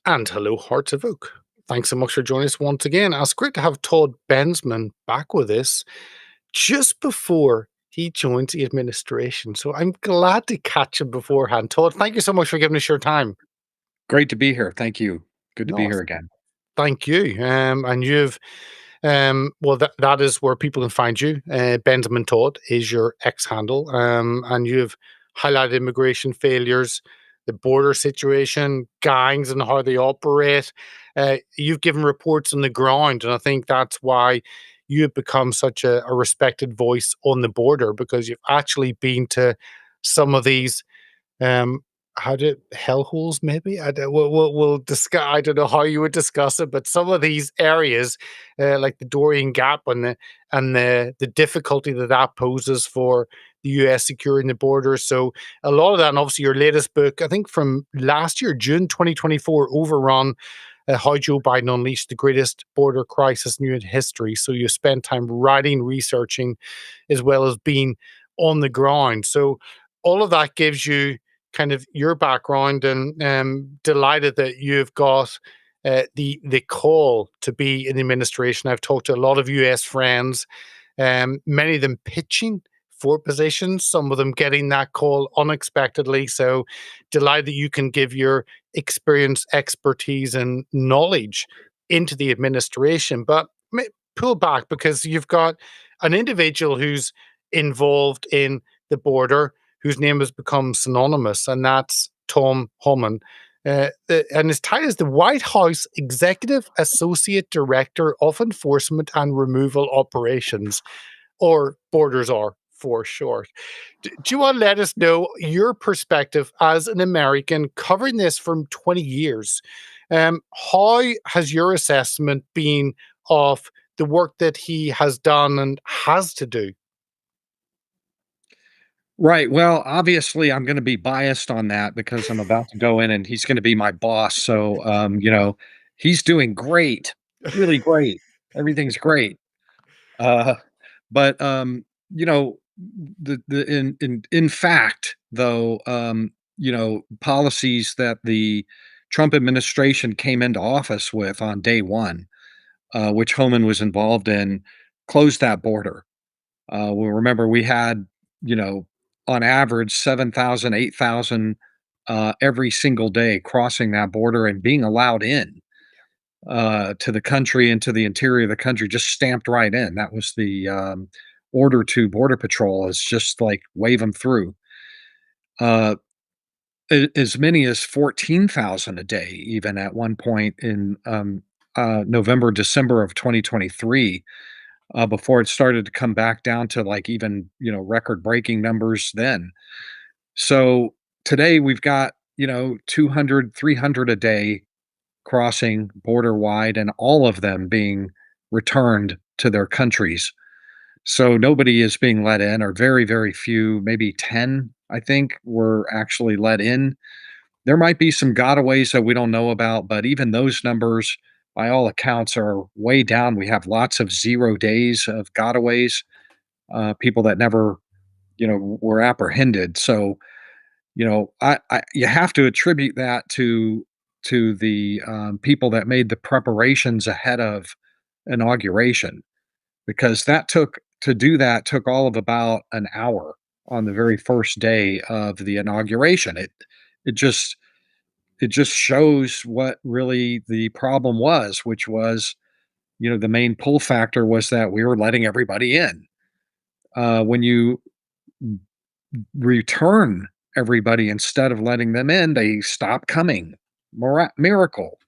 And hello, Hearts of Oak. Thanks so much for joining us once again. It's great to have Todd Bensman back with us just before he joins the administration. So I'm glad to catch him beforehand. Todd, thank you so much for giving us your time. Great to be here. Thank you. Good to be No, here again. thank you. And you've, well, that is where people can find you. Benjamin Todd is your X handle. And you've highlighted immigration failures, the border situation, gangs and how they operate. You've given reports on the ground. And I think that's why you have become such a respected voice on the border because you've actually been to some of these um, how did hellholes maybe? I don't, we'll discuss. I don't know how you would discuss it, but some of these areas, like the Dorian Gap and the difficulty that that poses for the U.S. securing the border. So a lot of that, and obviously your latest book, I think from last year, June 2024, Overrun. How Joe Biden unleashed the greatest border crisis in U.S. history. So you spent time writing, researching, as well as being on the ground. So all of that gives you kind of your background, and delighted that you've got the call to be in the administration. I've talked to a lot of US friends, many of them pitching for positions, some of them getting that call unexpectedly. So delighted that you can give your experience, expertise, and knowledge into the administration. But pull back because you've got an individual who's involved in the border whose name has become synonymous, and that's Tom Homan. And his title is the White House Executive Associate Director of Enforcement and Removal Operations, or Borders R for short. Do you want to let us know your perspective as an American covering this from 20 years? How has your assessment been of the work that he has done and has to do? Right. Well, obviously, I'm going to be biased on that because I'm about to go in and he's going to be my boss. So, he's doing great, really great. Everything's great. Uh, but you know, the in fact, though, policies that the Trump administration came into office with on day one, which Homan was involved in, closed that border. We remember we had, you know, on average 7,000, 8,000 every single day crossing that border and being allowed in to the country, into the interior of the country, just stamped right in. That was the order to Border Patrol, is just like wave them through. Uh, as many as 14,000 a day, even at one point in November, December of 2023, before it started to come back down to like even, record breaking numbers then. So today we've got, 200, 300 a day crossing border wide and all of them being returned to their countries. So nobody is being let in, or very, very few, maybe 10, I think, were actually let in. There might be some gotaways that we don't know about, but even those numbers, by all accounts, are way down. We have lots of 0 days of gotaways, people that never, were apprehended. So, I you have to attribute that to the people that made the preparations ahead of inauguration, because that took all of about an hour on the very first day of the inauguration. It just it just shows what really the problem was, which was, the main pull factor was that we were letting everybody in. When you return everybody instead of letting them in, they stop coming. Miracle,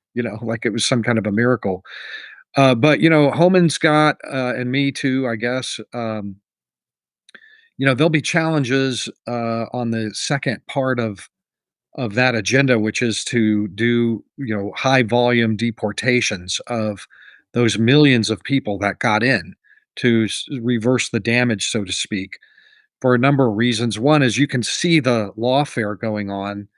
like it was some kind of a miracle. But Homan's got, and me too, I guess. There'll be challenges on the second part of that agenda, which is to do, high volume deportations of those millions of people that got in, to reverse the damage, so to speak, for a number of reasons. One is you can see the lawfare going on,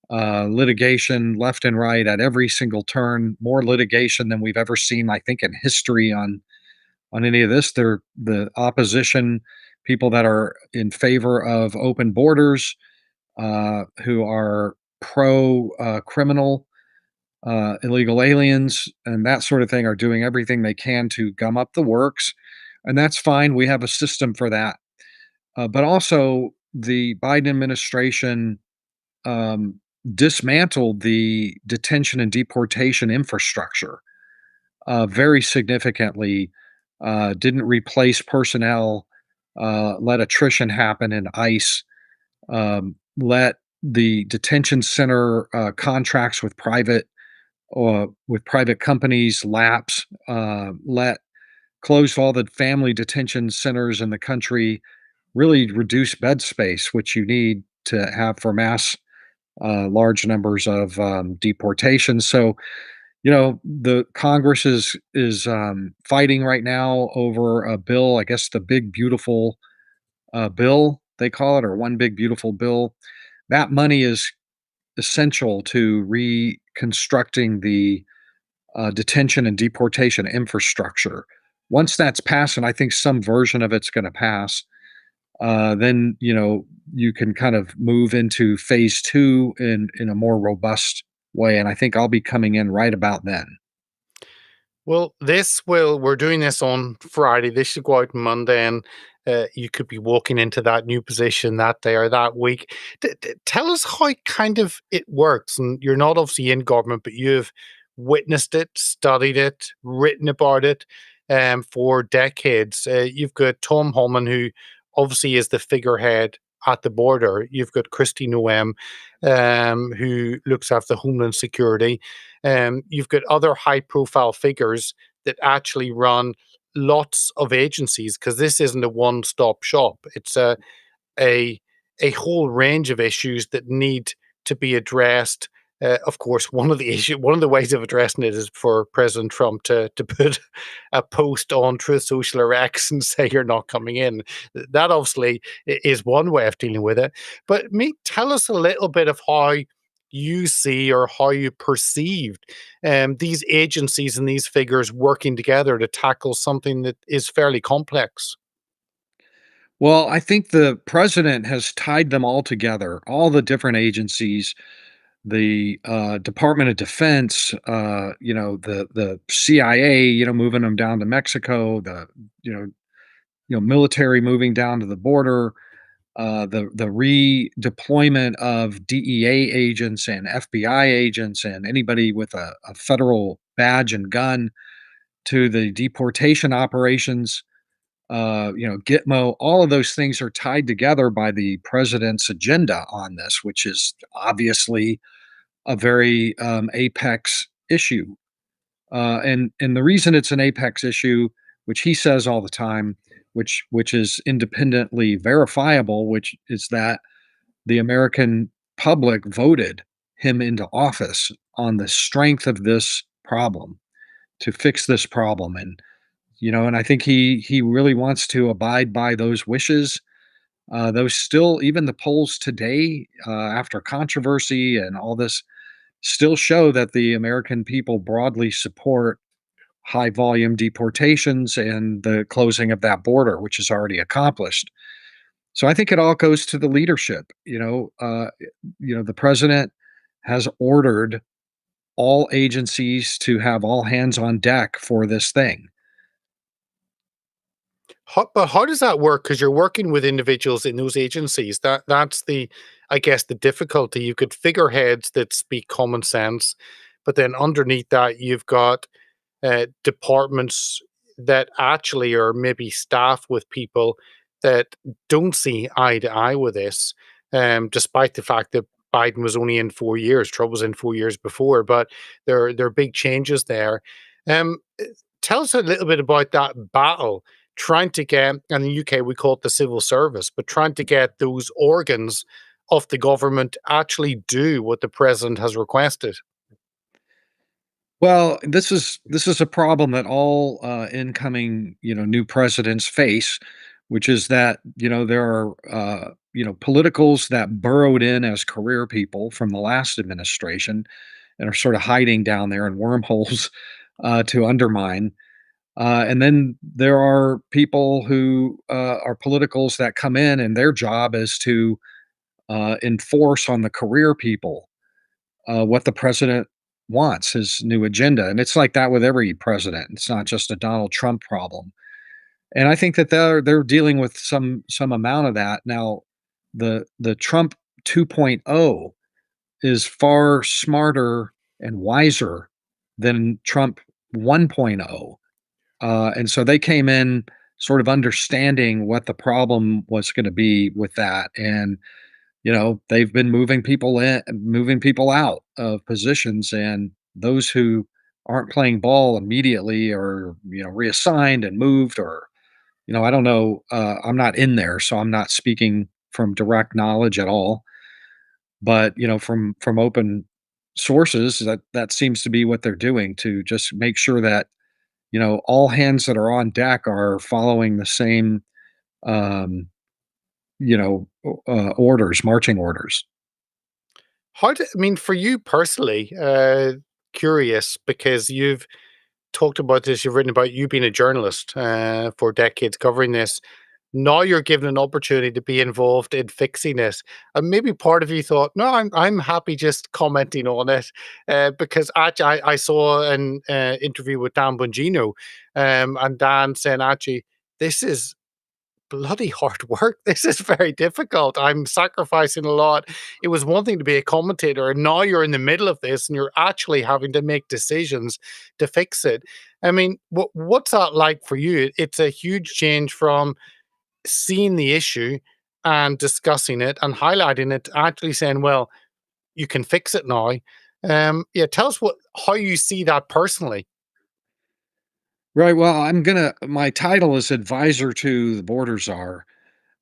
litigation left and right at every single turn, more litigation than we've ever seen, I think, in history on any of this. They're the opposition, people that are in favor of open borders, who are pro criminal, illegal aliens and that sort of thing are doing everything they can to gum up the works, and that's fine. We have a system for that. But also, the Biden administration um, dismantled the detention and deportation infrastructure very significantly, didn't replace personnel, let attrition happen in ICE, let the detention center contracts with private companies lapse, let closed all the family detention centers in the country, really reduce bed space, which you need to have for mass large numbers of deportations. So the Congress is fighting right now over a bill. I guess the big beautiful bill they call it, or one big beautiful bill. That money is essential to reconstructing the detention and deportation infrastructure. Once that's passed, and I think some version of it's going to pass, then you can kind of move into phase two in a more robust way. And I think I'll be coming in right about then. Well, we're doing this on Friday. This should go out Monday, and you could be walking into that new position that day or that week. Tell us how kind of it works. And you're not obviously in government, but you've witnessed it, studied it, written about it for decades. You've got Tom Holman, who obviously is the figurehead at the border. You've got Christy Noem, who looks after Homeland Security. You've got other high profile figures that actually run lots of agencies, because this isn't a one stop shop. It's a a whole range of issues that need to be addressed. Of course, one of the ways of addressing it is for President Trump to put a post on Truth Social or X and say you're not coming in. That obviously is one way of dealing with it. But tell us a little bit of how you see or how you perceived these agencies and these figures working together to tackle something that is fairly complex. Well, I think the president has tied them all together, all the different agencies, the Department of Defense, the CIA, moving them down to Mexico, the you know military moving down to the border, the redeployment of DEA agents and FBI agents and anybody with a federal badge and gun to the deportation operations. Gitmo, all of those things are tied together by the president's agenda on this, which is obviously a very apex issue. And the reason it's an apex issue, which he says all the time, which is independently verifiable, which is that the American public voted him into office on the strength of this problem to fix this problem. And I think he really wants to abide by those wishes. Those still, even the polls today, after controversy and all this, still show that the American people broadly support high volume deportations and the closing of that border, which is already accomplished. So I think it all goes to the leadership. The president has ordered all agencies to have all hands on deck for this thing. But how does that work? Because you're working with individuals in those agencies. That's the, I guess, the difficulty. You could figureheads that speak common sense, but then underneath that, you've got departments that actually are maybe staffed with people that don't see eye to eye with this, despite the fact that Biden was only in 4 years. Trump was in 4 years before, but there are big changes there. Um, Tell us a little bit about that battle trying to get, in the UK we call it the civil service, but trying to get those organs of the government actually do what the president has requested. Well, this is a problem that all incoming new presidents face, which is that there are politicals that burrowed in as career people from the last administration and are sort of hiding down there in wormholes to undermine. And then there are people who are politicals that come in and their job is to enforce on the career people what the president wants, his new agenda. And it's like that with every president. It's not just a Donald Trump problem. And I think that they're dealing with some amount of that. Now, the Trump 2.0 is far smarter and wiser than Trump 1.0. And so they came in sort of understanding what the problem was going to be with that. And, they've been moving people out of positions, and those who aren't playing ball immediately or, reassigned and moved, or, I don't know. I'm not in there, so I'm not speaking from direct knowledge at all. But, from open sources, that seems to be what they're doing to just make sure that, all hands that are on deck are following the same, um, orders, marching orders. I mean, for you personally, curious because you've talked about this, you've written about you being a journalist for decades covering this. Now you're given an opportunity to be involved in fixing it, and maybe part of you thought, "No, I'm happy just commenting on it," because actually, I saw an interview with Dan Bongino, and Dan saying, "Actually, this is bloody hard work. This is very difficult. I'm sacrificing a lot." It was one thing to be a commentator, and now you're in the middle of this, and you're actually having to make decisions to fix it. I mean, what's that like for you? It's a huge change from seeing the issue and discussing it and highlighting it, to actually saying, "Well, you can fix it now." Yeah, tell us how you see that personally. Right. Well, my title is advisor to the border czar.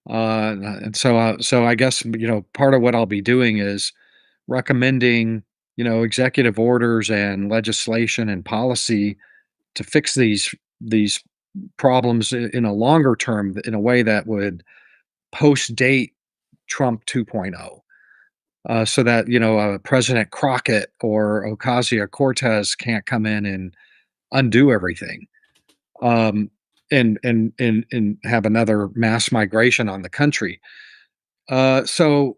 And so I guess, part of what I'll be doing is recommending, executive orders and legislation and policy to fix these problems in a longer term, in a way that would post date Trump 2.0. So that, President Crockett or Ocasio Cortez can't come in and undo everything, um, and have another mass migration on the country. So,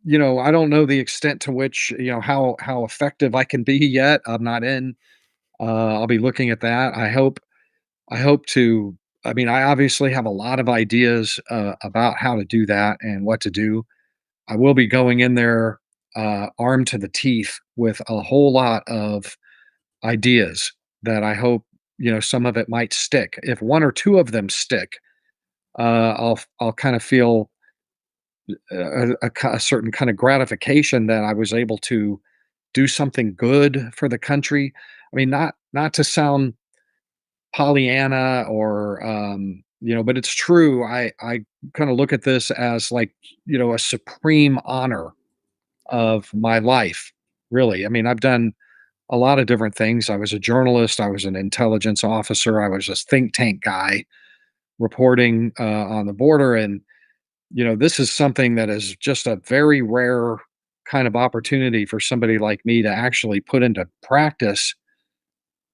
I don't know the extent to which, how effective I can be yet. I'm not in. I'll be looking at that. I hope to. I mean, I obviously have a lot of ideas about how to do that and what to do. I will be going in there armed to the teeth with a whole lot of ideas that I hope, some of it might stick. If one or two of them stick, I'll kind of feel a certain kind of gratification that I was able to do something good for the country. I mean, not to sound Pollyanna or, but it's true. I kind of look at this as like, a supreme honor of my life. Really, I mean, I've done a lot of different things. I was a journalist. I was an intelligence officer. I was a think tank guy reporting on the border, and this is something that is just a very rare kind of opportunity for somebody like me to actually put into practice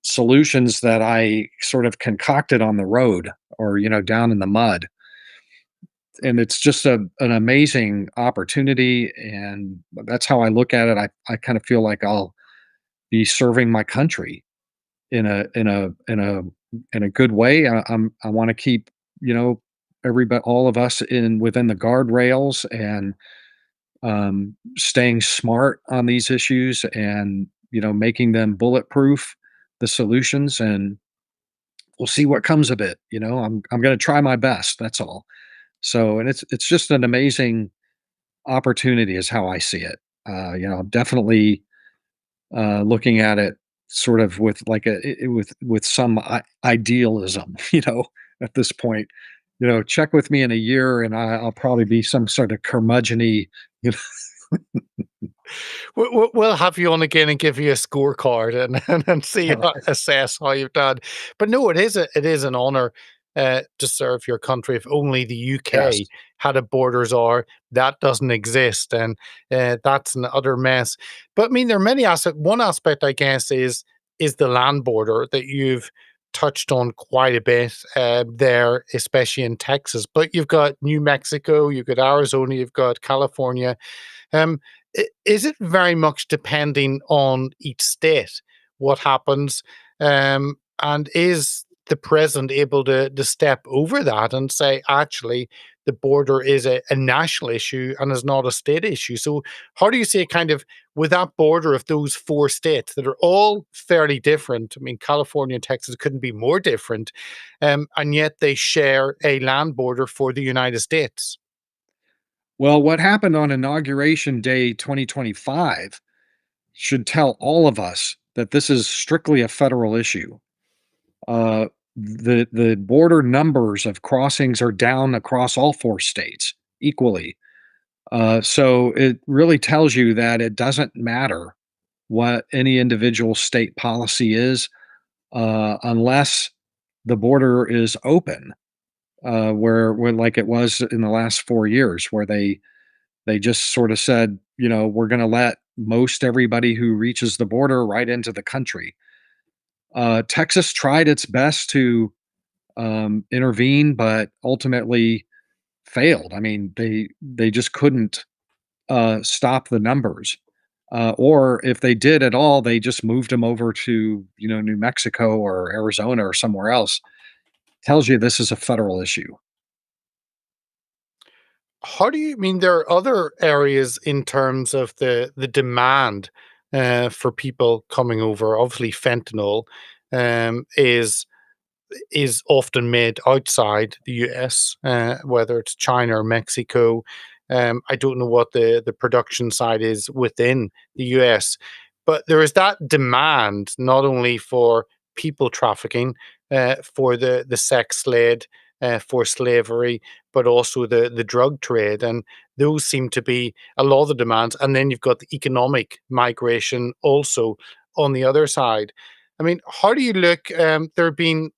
solutions that I sort of concocted on the road or, down in the mud. And it's just an amazing opportunity. And that's how I look at it. I kind of feel like I'll be serving my country in a good way. I want to keep, everybody, all of us in within the guardrails, and staying smart on these issues, and making them bulletproof, the solutions, and we'll see what comes of it. I'm going to try my best. That's all. So, and it's just an amazing opportunity, is how I see it. I'm definitely looking at it sort of with like with some idealism, at this point. Check with me in a year, and I'll probably be some sort of curmudgeony, you know. We'll have you on again and give you a scorecard and and see assess how you've done. But no, it is an honor to serve your country. If only the Yes. UK had a borders czar, that doesn't exist, and that's an utter mess. But I mean, there are many aspects. One aspect, I guess, is the land border that you've touched on quite a bit there, especially in Texas. But you've got New Mexico, you've got Arizona, you've got California. Um, Is it very much depending on each state what happens? And is the president able to step over that and say, actually, the border is a national issue and is not a state issue? So, how do you say, kind of, with that border of those four states that are all fairly different? I mean, California and Texas couldn't be more different, and yet they share a land border for the United States. Well, what happened on Inauguration Day 2025 should tell all of us that this is strictly a federal issue. Uh, the border numbers of crossings are down across all four states equally. So it really tells you that it doesn't matter what any individual state policy is, unless the border is open, where like it was in the last 4 years, where they just sort of said, we're going to let most everybody who reaches the border right into the country. Texas tried its best to intervene, but ultimately failed. I mean, they just couldn't stop the numbers. Or if they did at all, they just moved them over to New Mexico or Arizona or somewhere else. Tells you this is a federal issue. How do you mean there are other areas in terms of the demand for people coming over? Obviously, fentanyl is often made outside the US, whether it's China or Mexico. I don't know what the production side is within the US, but there is that demand not only for people trafficking, for the sex slave, for slavery, but also the drug trade, and those seem to be a lot of the demands. And then you've got the economic migration also on the other side. I mean, how do you look? There have been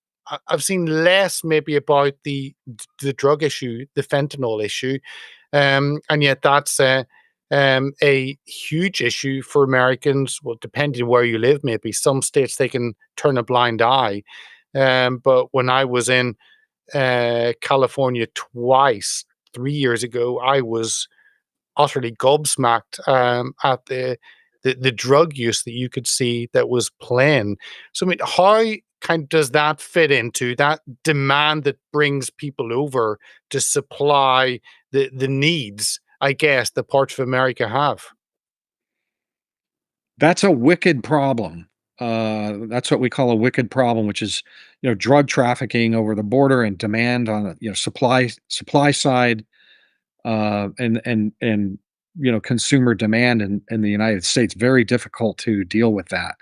I've seen less maybe about the drug issue, the fentanyl issue, and yet that's a huge issue for Americans. Well, depending where you live, maybe some states they can turn a blind eye. But when I was in California twice 3 years ago, I was utterly gobsmacked at the drug use that you could see that was plain. So I mean, how kind does that fit into that demand that brings people over to supply the needs, I guess, that parts of America have? That's a wicked problem. That's what we call a wicked problem, which is drug trafficking over the border and demand on the supply side, and consumer demand in the United States. Very difficult to deal with that.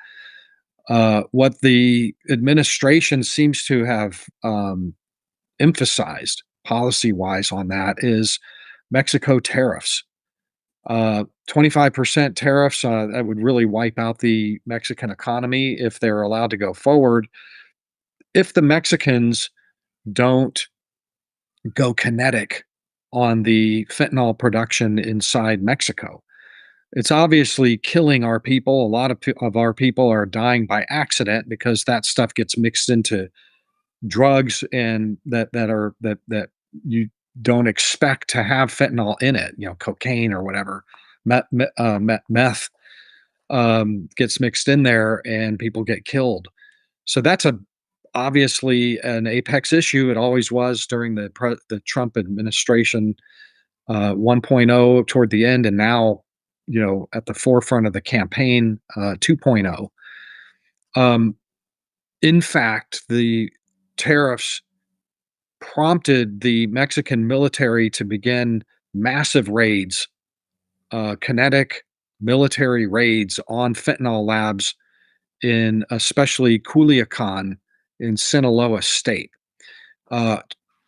What the administration seems to have emphasized policy wise on that is Mexico tariffs. 25% tariffs, that would really wipe out the Mexican economy if they're allowed to go forward. If the Mexicans don't go kinetic on the fentanyl production inside Mexico, it's obviously killing our people. A lot of our people are dying by accident because that stuff gets mixed into drugs and that you don't expect to have fentanyl in it. Cocaine or whatever, meth gets mixed in there, and people get killed. So that's a obviously an apex issue. It always was during the Trump administration, 1.0 toward the end, and now at the forefront of the campaign, 2.0. Um, in fact, the tariffs prompted the Mexican military to begin massive raids, kinetic military raids on fentanyl labs in especially Culiacan in Sinaloa State. Uh,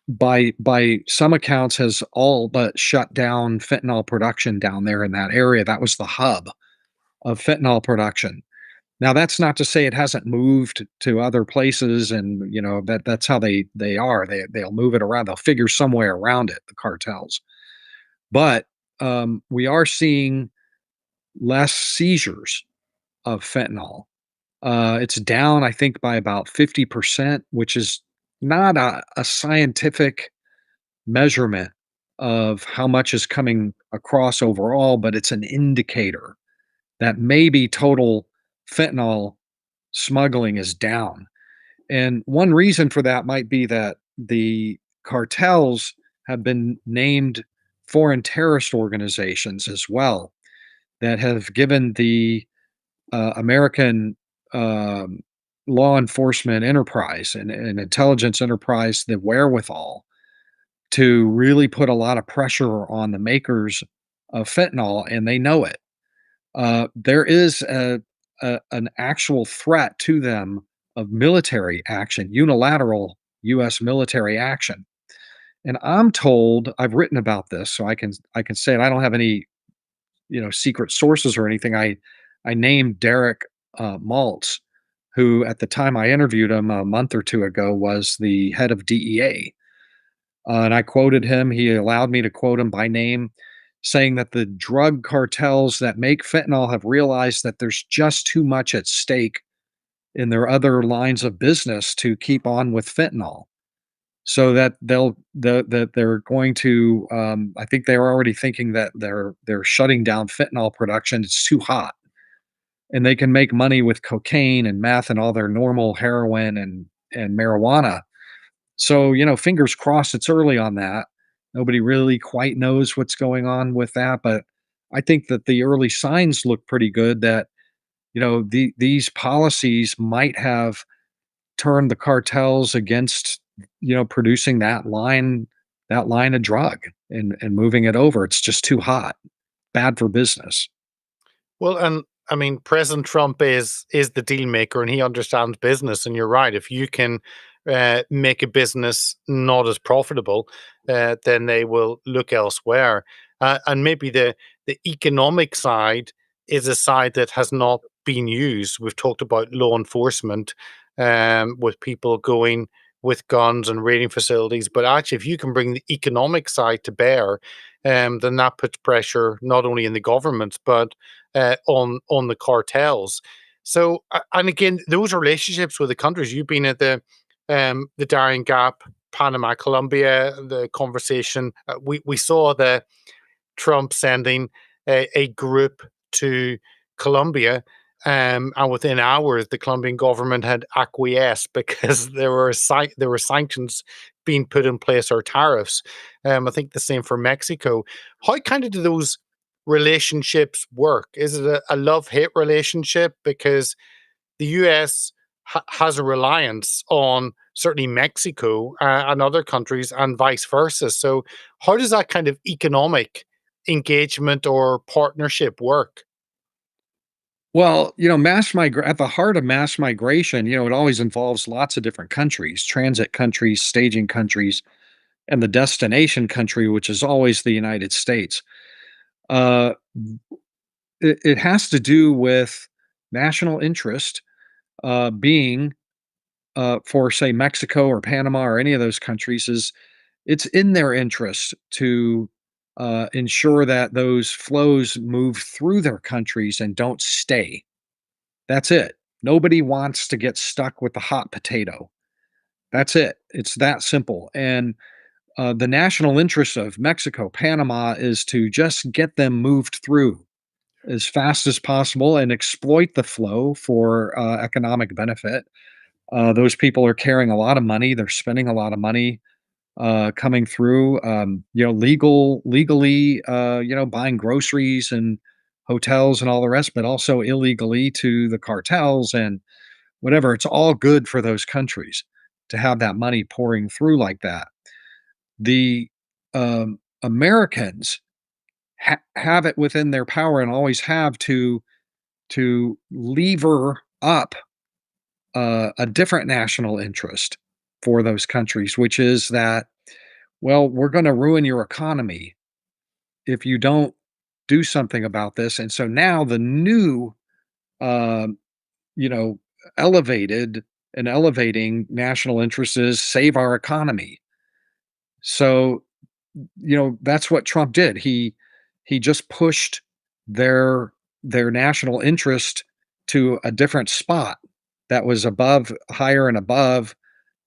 by some accounts, has all but shut down fentanyl production down there in that area. That was the hub of fentanyl production. Now, that's not to say it hasn't moved to other places, and that's how they are. They'll move it around. They'll figure some way around it. The cartels, but we are seeing less seizures of fentanyl. It's down, I think, by about 50%, which is not a scientific measurement of how much is coming across overall, but it's an indicator that maybe total fentanyl smuggling is down. And one reason for that might be that the cartels have been named foreign terrorist organizations as well that have given the American um, law enforcement enterprise and intelligence enterprise the wherewithal to really put a lot of pressure on the makers of fentanyl, and they know it. There is an actual threat to them of military action, unilateral U.S. military action. And I'm told I've written about this, so I can say it. I don't have any secret sources or anything. I named Derek Maltz, who at the time I interviewed him a month or two ago was the head of DEA, and I quoted him. He allowed me to quote him by name, saying that the drug cartels that make fentanyl have realized that there's just too much at stake in their other lines of business to keep on with fentanyl. So that that they're going to, I think they're already thinking that they're shutting down fentanyl production. It's too hot, and they can make money with cocaine and meth and all their normal heroin and marijuana. So, fingers crossed it's early on that. Nobody really quite knows what's going on with that, but I think that the early signs look pretty good that, these policies might have turned the cartels against, producing that line of drug and moving it over. It's just too hot. Bad for business. Well, and I mean, President Trump is the deal maker, and he understands business. And you're right. If you can make a business not as profitable, then they will look elsewhere. And maybe the economic side is a side that has not been used. We've talked about law enforcement, with people going with guns and raiding facilities, but actually, if you can bring the economic side to bear, then that puts pressure not only in the government but on the cartels. So, and again, those relationships with the countries you've been at the Darien Gap, Panama, Colombia, the conversation. We saw the Trump sending a group to Colombia. And within hours, the Colombian government had acquiesced because there were sanctions being put in place or tariffs. I think the same for Mexico. How kind of do those relationships work? Is it a love hate relationship? Because the US has a reliance on certainly Mexico and other countries, and vice versa. So, how does that kind of economic engagement or partnership work? Well, at the heart of mass migration, it always involves lots of different countries, transit countries, staging countries, and the destination country, which is always the United States. Uh, it has to do with national interest being for, say, Mexico or Panama or any of those countries, is it's in their interest to ensure that those flows move through their countries and don't stay. That's it. Nobody wants to get stuck with the hot potato. That's it. It's that simple. And the national interest of Mexico, Panama, is to just get them moved through as fast as possible and exploit the flow for economic benefit. Those people are carrying a lot of money. They're spending a lot of money coming through. Legally, buying groceries and hotels and all the rest, but also illegally to the cartels and whatever. It's all good for those countries to have that money pouring through like that. The Americans have it within their power and always have to lever up a different national interest for those countries, which is that, well, we're going to ruin your economy if you don't do something about this. And so now the new, um, you know, elevated and elevating national interest is save our economy. So, that's what Trump did. He just pushed their their national interest to a different spot that was above, higher and above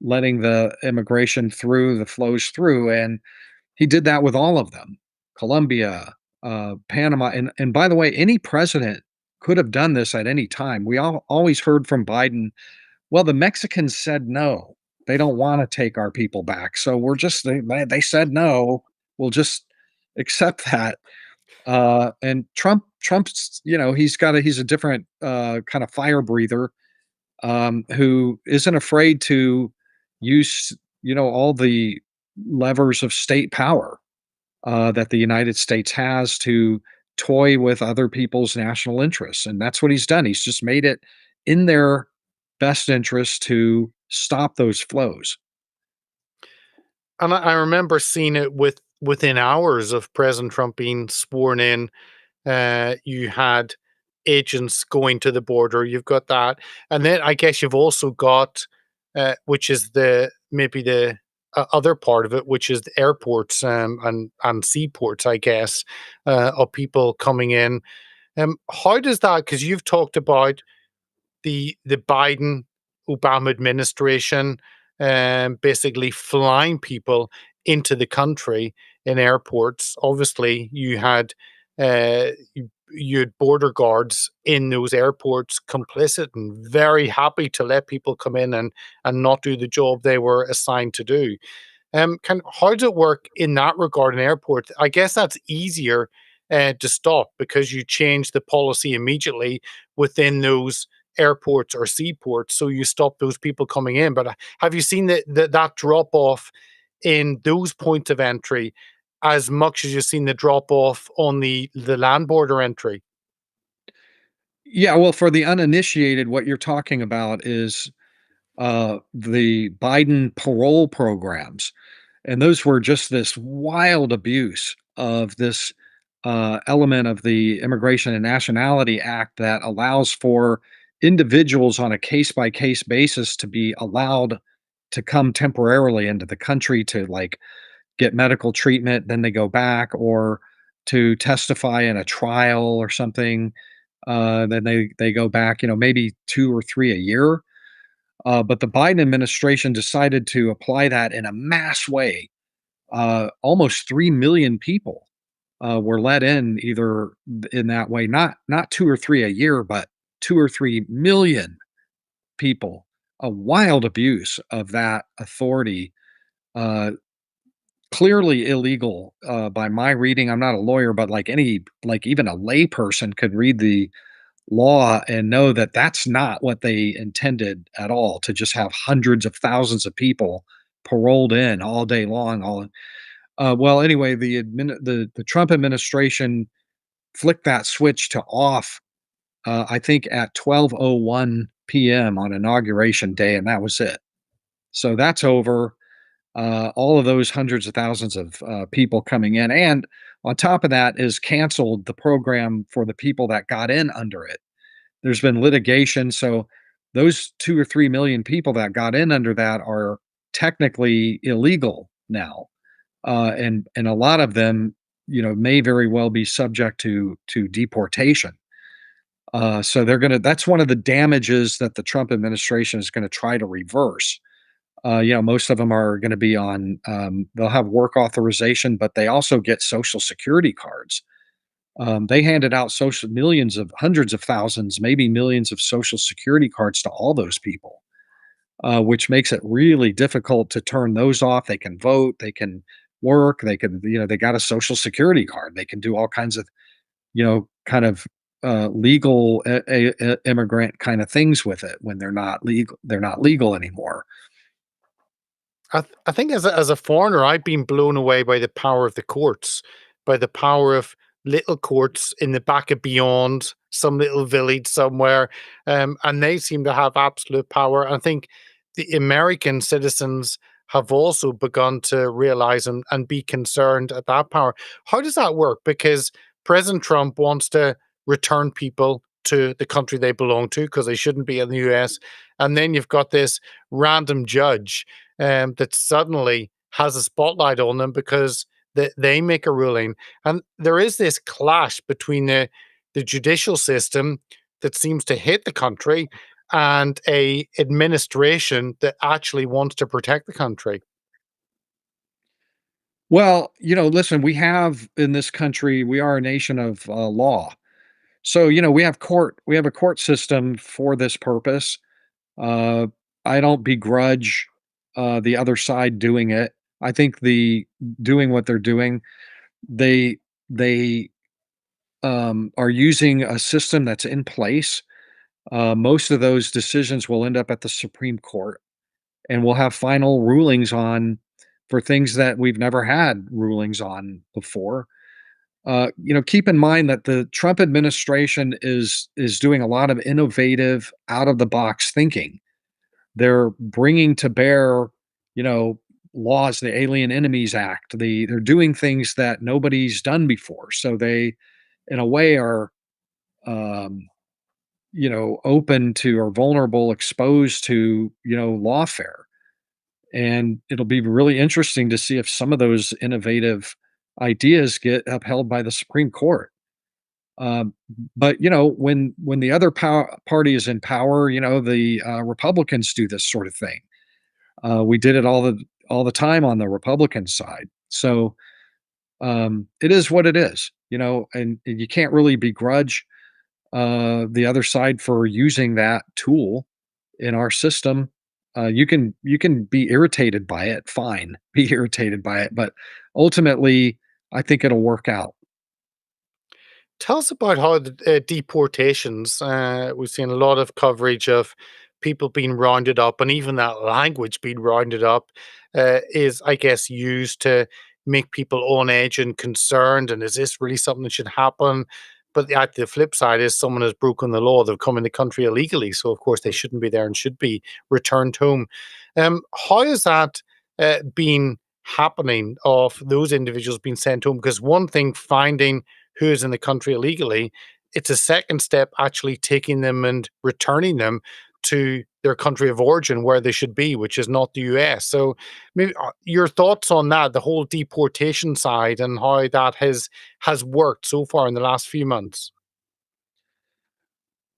letting the immigration through, the flows through. And He did that with all of them. Colombia, Panama, and by the way, any president could have done this at any time. We always heard from Biden, well, the Mexicans said no. They don't want to take our people back. So we're just they said no. We'll just accept that. And Trump's, he's a different kind of fire breather, who isn't afraid to use, all the levers of state power that the United States has to toy with other people's national interests. And that's what he's done. He's just made it in their best interest to stop those flows. And I remember seeing it within hours of President Trump being sworn in. You had agents going to the border. You've got that, and then I guess you've also got, which is the maybe the other part of it, which is the airports, and seaports, I guess, of people coming in. How does that? Because you've talked about the Biden Obama administration, basically flying people into the country in airports. Obviously, you had border guards in those airports complicit and very happy to let people come in and not do the job they were assigned to do. Can How does it work in that regard in airports? I guess that's easier to stop because you change the policy immediately within those airports or seaports, so you stop those people coming in. But have you seen that drop off in those points of entry as much as you've seen the drop off on the land border entry? Yeah, well, for the uninitiated, what you're talking about is the Biden parole programs. And those were just this wild abuse of this element of the Immigration and Nationality Act that allows for individuals on a case by case basis to be allowed to come temporarily into the country to like get medical treatment, then they go back, or to testify in a trial or something. Then they go back, maybe 2 or 3 a year. But the Biden administration decided to apply that in a mass way. Almost 3 million people were let in either in that way, not 2 or 3 a year, but 2 or 3 million people. A wild abuse of that authority, uh, clearly illegal by my reading. I'm not a lawyer, but like even a layperson could read the law and know that that's not what they intended at all, to just have hundreds of thousands of people paroled in all day long. Well, anyway, the Trump administration flicked that switch to off, I think at 12:01 p.m. on inauguration day, and that was it. So that's over. All of those hundreds of thousands of people coming in, and on top of that, is canceled the program for the people that got in under it. There's been litigation, so those 2 or 3 million people that got in under that are technically illegal now, and a lot of them, may very well be subject to deportation. So they're gonna. That's one of the damages that the Trump administration is going to try to reverse. Most of them are going to be on. They'll have work authorization, but they also get Social Security cards. They handed out social millions of hundreds of thousands, maybe millions of Social Security cards to all those people, which makes it really difficult to turn those off. They can vote, they can work, they can, they got a Social Security card. They can do all kinds of, kind of legal immigrant kind of things with it when they're not legal. They're not legal anymore. I think as a foreigner, I've been blown away by the power of the courts, by the power of little courts in the back of beyond some little village somewhere, and they seem to have absolute power. I think the American citizens have also begun to realize and be concerned at that power. How does that work? Because President Trump wants to return people to the country they belong to because they shouldn't be in the US, and then you've got this random judge that suddenly has a spotlight on them because they make a ruling. And there is this clash between the judicial system that seems to hate the country and a administration that actually wants to protect the country. Well, listen, in this country, we are a nation of law. So, we have a court system for this purpose. Uh, I don't begrudge the other side doing it. I think the doing what they're doing, they they are using a system that's in place. Most of those decisions will end up at the Supreme Court, and we'll have final rulings on for things that we've never had rulings on before. Keep in mind that the Trump administration is doing a lot of innovative, out of the box thinking. They're bringing to bear, you know, laws, the Alien Enemies Act. They're doing things that nobody's done before. So they, in a way, are um, open to or vulnerable, exposed to lawfare. And it'll be really interesting to see if some of those innovative ideas get upheld by the Supreme Court. Um, but when the other party is in power, the Republicans do this sort of thing. We did it all the time on the Republican side. So it is what it is, and you can't really begrudge the other side for using that tool in our system. You can be irritated by it, fine, be irritated by it, but ultimately, I think it'll work out. Tell us about how the deportations. We've seen a lot of coverage of people being rounded up, and even that language being rounded up is, I guess, used to make people on edge and concerned. And is this really something that should happen? But at the flip side is someone has broken the law. They've come in the country illegally, so of course they shouldn't be there and should be returned home. How is that been happening of those individuals being sent home? Because one thing finding who is in the country illegally, it's a second step actually taking them and returning them to their country of origin where they should be, which is not the US. So maybe your thoughts on that, the whole deportation side and how that has worked so far in the last few months.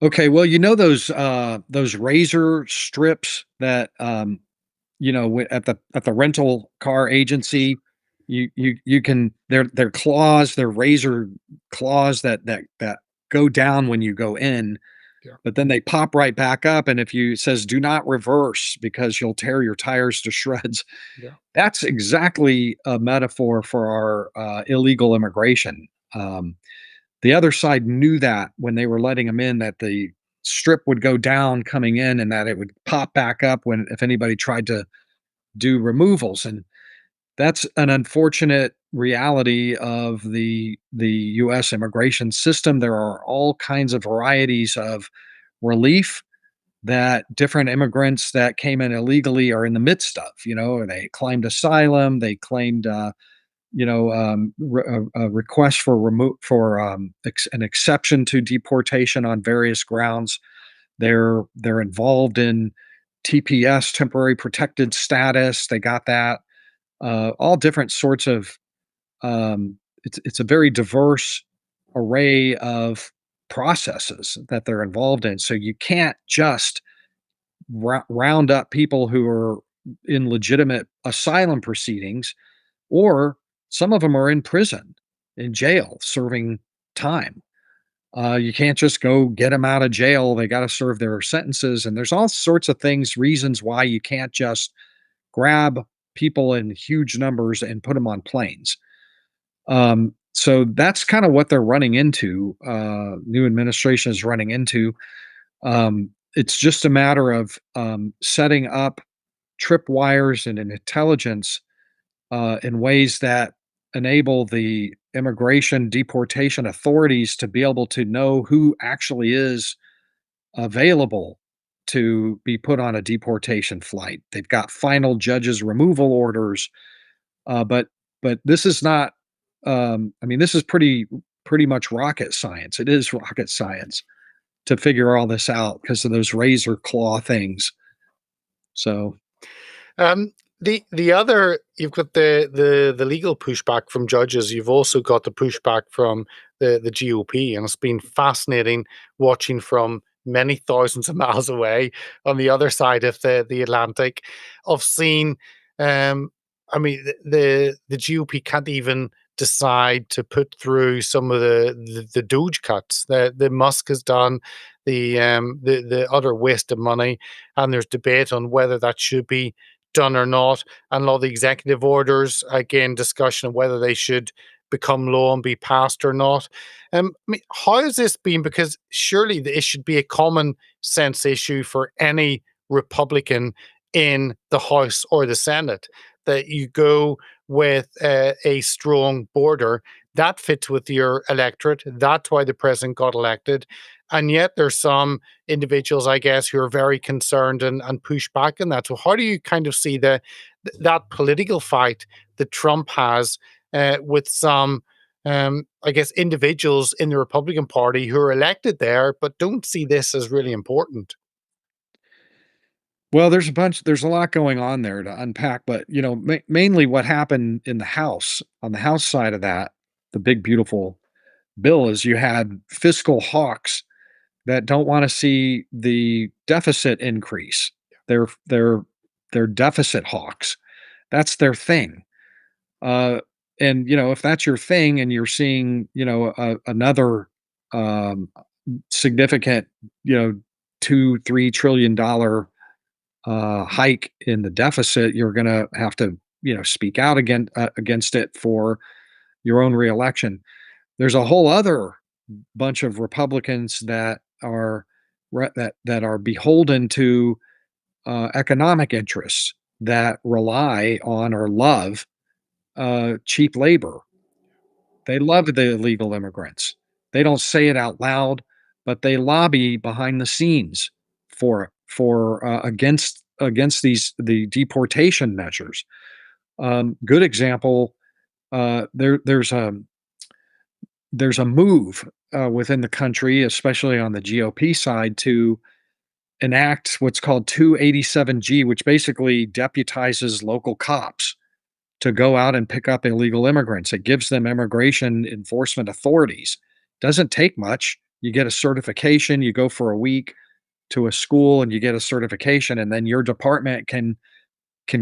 Okay, well, those razor strips that at the rental car agency, you can they're claws, they're razor claws that go down when you go in, Yeah. but then they pop right back up. And if you it says do not reverse because you'll tear your tires to shreds. Yeah. That's exactly a metaphor for our illegal immigration. The other side knew that when they were letting them in, that the strip would go down coming in and that it would pop back up when if anybody tried to do removals. And that's an unfortunate reality of the US immigration system. There are all kinds of varieties of relief that different immigrants that came in illegally are in the midst of. They claimed asylum, they claimed a request for an exception to deportation on various grounds. They're involved in TPS, temporary protected status. They got that. All different sorts of. It's a very diverse array of processes that they're involved in. So you can't just round up people who are in legitimate asylum proceedings, or some of them are in prison, in jail, serving time. You can't just go get them out of jail. They got to serve their sentences. And there's all sorts of things, reasons why you can't just grab people in huge numbers and put them on planes. So that's kind of what they're running into. New administration is running into. It's just a matter of setting up tripwires and an intelligence in ways that enable the immigration deportation authorities to be able to know who actually is available to be put on a deportation flight. They've got final judges removal orders, but this is not. I mean, this is pretty much rocket science. It is rocket science to figure all this out because of those razor claw things. So Um, the other you've got the legal pushback from judges. You've also got the pushback from the GOP, and it's been fascinating watching from many thousands of miles away on the other side of the Atlantic, of seeing um, I mean, the GOP can't even decide to put through some of the Doge cuts that the Musk has done, the other waste of money, and there's debate on whether that should be done or not. And a lot of the executive orders, again, discussion of whether they should become law and be passed or not. I mean, how has this been? Because surely it should be a common sense issue for any Republican in the House or the Senate that you go with a strong border that fits with your electorate. That's why the president got elected. And yet there's some individuals, I guess, who are very concerned and push back on that. So how do you kind of see that political fight that Trump has with some I guess individuals in the Republican Party who are elected there but don't see this as really important? Well, there's a lot going on there to unpack, but mainly what happened in the House, on the House side of that, the big beautiful bill, is you had fiscal hawks that don't want to see the deficit increase. They're deficit hawks. That's their thing. Uh, and if that's your thing, and you're seeing another um, significant you know $2-3 trillion hike in the deficit, you're going to have to speak out against it for your own reelection. There's a whole other bunch of Republicans that are that are beholden to economic interests that rely on or love cheap labor. They love the illegal immigrants. They don't say it out loud, but they lobby behind the scenes against the deportation measures. Good example. There's a move within the country, especially on the GOP side, to enact what's called 287G, which basically deputizes local cops to go out and pick up illegal immigrants. It gives them immigration enforcement authorities. Doesn't take much. You get a certification, you go for a week to a school and you get a certification, and then your department can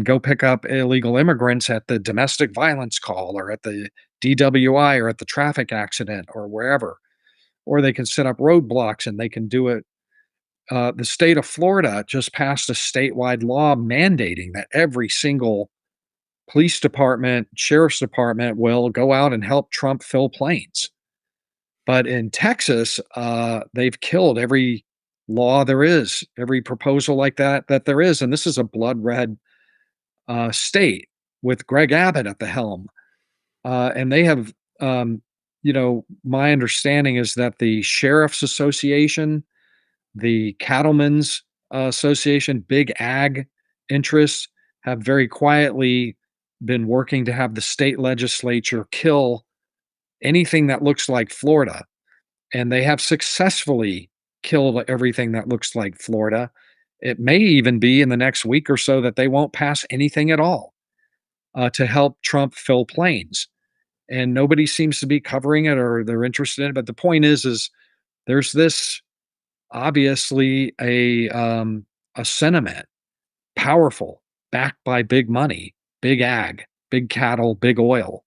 go pick up illegal immigrants at the domestic violence call or at the DWI or at the traffic accident or wherever. Or they can set up roadblocks and they can do it. The state of Florida just passed a statewide law mandating that every single police department, sheriff's department will go out and help Trump fill planes. But in Texas, they've killed every law there is, every proposal like that there is, and this is a blood red state with Greg Abbott at the helm, and they have. My understanding is that the sheriff's association, the cattlemen's association, big ag interests have very quietly been working to have the state legislature kill anything that looks like Florida. And they have successfully killed everything that looks like Florida. It may even be in the next week or so that they won't pass anything at all to help Trump fill planes. And nobody seems to be covering it or they're interested in it. But the point is there's this obviously a sentiment, powerful, backed by big money, big ag, big cattle, big oil,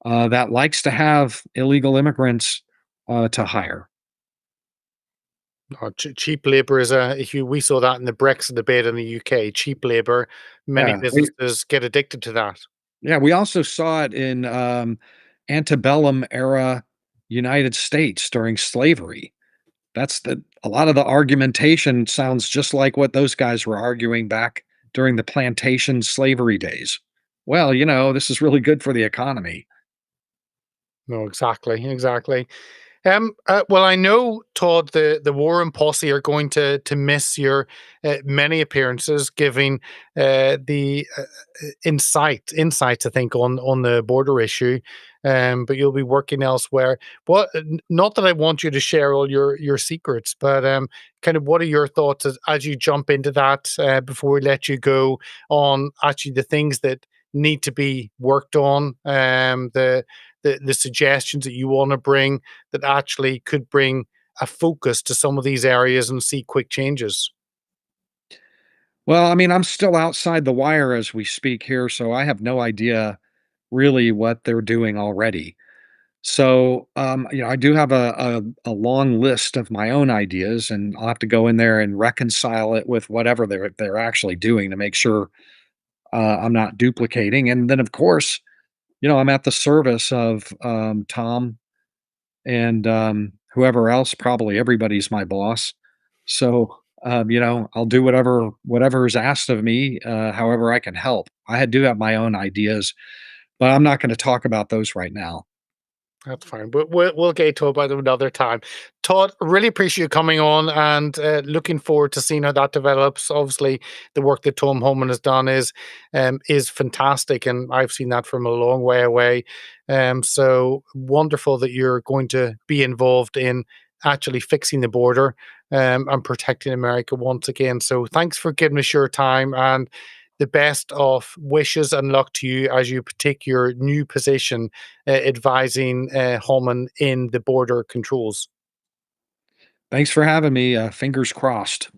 that likes to have illegal immigrants to hire. Cheap labor is a if you we saw that in the Brexit debate in the UK. Cheap labor, many Yeah, businesses get addicted to that. we also saw it in antebellum era United States during slavery. That's the A lot of the argumentation sounds just like what those guys were arguing back during the plantation slavery days. Well, this is really good for the economy. No, exactly, exactly. Well, I know, Todd, the Warren Posse are going to miss your many appearances, giving the insights, I think, on the border issue. But you'll be working elsewhere. Not that I want you to share all your secrets, but kind of what are your thoughts as you jump into that before we let you go on actually the things that need to be worked on, the suggestions that you want to bring that actually could bring a focus to some of these areas and see quick changes. Well, I mean, I'm still outside the wire as we speak here, so I have no idea really what they're doing already. So, I do have a long list of my own ideas, and I'll have to go in there and reconcile it with whatever they're actually doing to make sure I'm not duplicating. And then, of course, I'm at the service of Tom and whoever else. Probably everybody's my boss. So, I'll do whatever is asked of me, however I can help. Do have my own ideas, but I'm not going to talk about those right now. That's fine. We'll get to it about them another time. Todd, really appreciate you coming on, and looking forward to seeing how that develops. Obviously, the work that Tom Homan has done is fantastic, and I've seen that from a long way away. So wonderful that you're going to be involved in actually fixing the border and protecting America once again. So thanks for giving us your time, and the best of wishes and luck to you as you take your new position advising Holman in the border controls. Thanks for having me. Fingers crossed.